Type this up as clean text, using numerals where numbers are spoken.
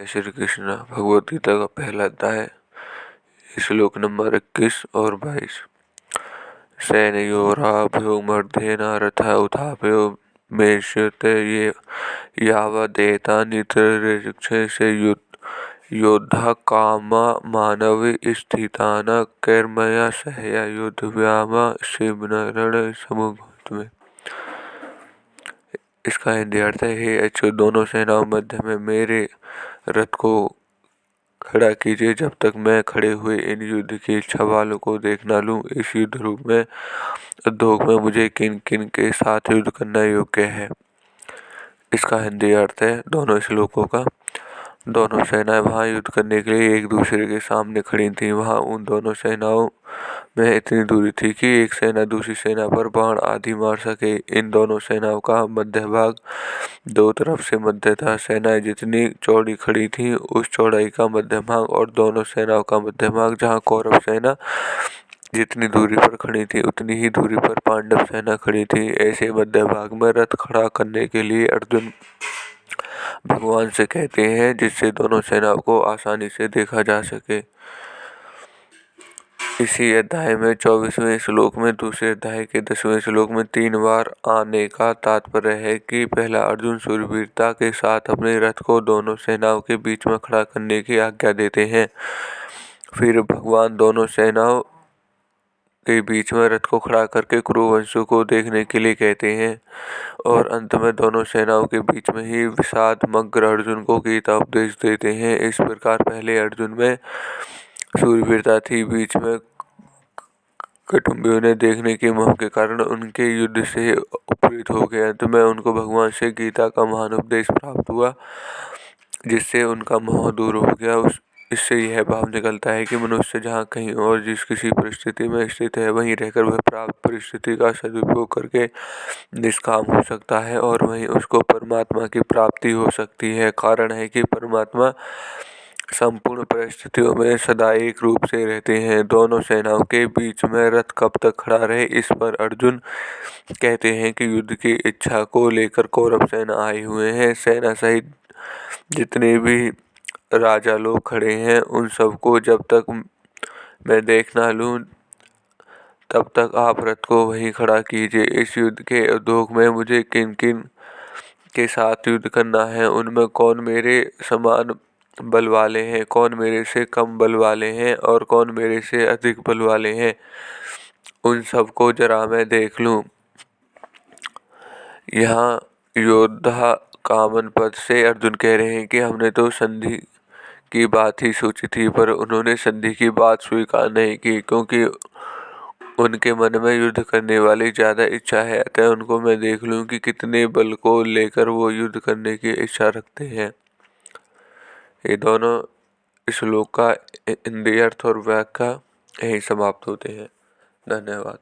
जय श्री कृष्ण। भगवद गीता का पहला अध्याय, श्लोक नंबर 21 और 22। सेनयोराभ्यो मर्देन रथा उत्थाप्यो मेष्यते ये यावदेतानि त्रिरक्षे से योद्धा कामा मानव स्थितान कर्मया सहया युद्धव्याम शिवनरण समुद्र में। इसका हिंदी अर्थ है, हे अच्छे दोनों सेनाओं मध्य में मेरे रथ को खड़ा कीजिए जब तक मैं खड़े हुए इन युद्ध की इच्छा वालों को देख न लूं। इस युद्ध रूप में उद्योग में मुझे किन किन के साथ युद्ध करना योग्य है। इसका हिंदी अर्थ है दोनों श्लोकों का। दोनों सेनाएं वहां युद्ध करने के लिए एक दूसरे के सामने खड़ी थीं। वहां उन दोनों सेनाओं में इतनी दूरी थी कि एक सेना दूसरी सेना पर बाण आदि मार सके। इन दोनों सेनाओं का मध्य भाग दो तरफ से मध्य था। सेनाएं जितनी चौड़ी खड़ी थीं उस चौड़ाई का मध्य भाग और दोनों सेनाओं का मध्य भाग, जहाँ कौरव सेना जितनी दूरी पर खड़ी थी उतनी ही दूरी पर पांडव सेना खड़ी थी। ऐसे मध्य भाग में रथ खड़ा करने के लिए अर्जुन भगवान से कहते हैं, जिससे दोनों सेनाओं को आसानी से देखा जा सके। इसी अध्याय में 24वें श्लोक में दूसरे अध्याय के 10वें श्लोक में 3 बार आने का तात्पर्य है कि पहला अर्जुन शूरवीरता के साथ अपने रथ को दोनों सेनाओं के बीच में खड़ा करने की आज्ञा देते हैं। फिर भगवान दोनों सेनाओं के बीच में रथ को खड़ा करके कुरुवंशों को देखने के लिए कहते हैं और अंत में दोनों सेनाओं के बीच में ही विषाद मग्न अर्जुन को गीता उपदेश देते हैं। इस प्रकार पहले अर्जुन में शूरवीरता थी, बीच में कुटुंबियों ने देखने के मोह के कारण उनके युद्ध से उपरीत हो गए। अंत में उनको भगवान से गीता का महान उपदेश प्राप्त हुआ, जिससे उनका मोह दूर हो गया। इससे यह भाव निकलता है कि मनुष्य जहाँ कहीं और जिस किसी परिस्थिति में स्थित है वहीं रहकर वह प्राप्त परिस्थिति का सदुपयोग करके निष्काम हो सकता है और वहीं उसको परमात्मा की प्राप्ति हो सकती है। कारण है कि परमात्मा संपूर्ण परिस्थितियों में सदा एक रूप से रहते हैं। दोनों सेनाओं के बीच में रथ कब तक खड़ा रहे, इस पर अर्जुन कहते हैं कि युद्ध की इच्छा को लेकर कौरव सेना आए हुए हैं। सेना सहित जितने भी राजा लोग खड़े हैं उन सबको जब तक मैं देख ना लूं तब तक आप रथ को वहीं खड़ा कीजिए। इस युद्ध के उद्योग में मुझे किन किन के साथ युद्ध करना है, उनमें कौन मेरे समान बल वाले हैं, कौन मेरे से कम बल वाले हैं और कौन मेरे से अधिक बल वाले हैं, उन सबको जरा मैं देख लूं। यहाँ योद्धा कामन पद से अर्जुन कह रहे हैं कि हमने तो संधि की बात ही सोची थी, पर उन्होंने संधि की बात स्वीकार नहीं की क्योंकि उनके मन में युद्ध करने वाली ज्यादा इच्छा है। अतः उनको मैं देख लूं कि कितने बल को लेकर वो युद्ध करने की इच्छा रखते हैं। ये दोनों श्लोक का हिंदी अर्थ और व्याख्या यहीं समाप्त होते हैं। धन्यवाद।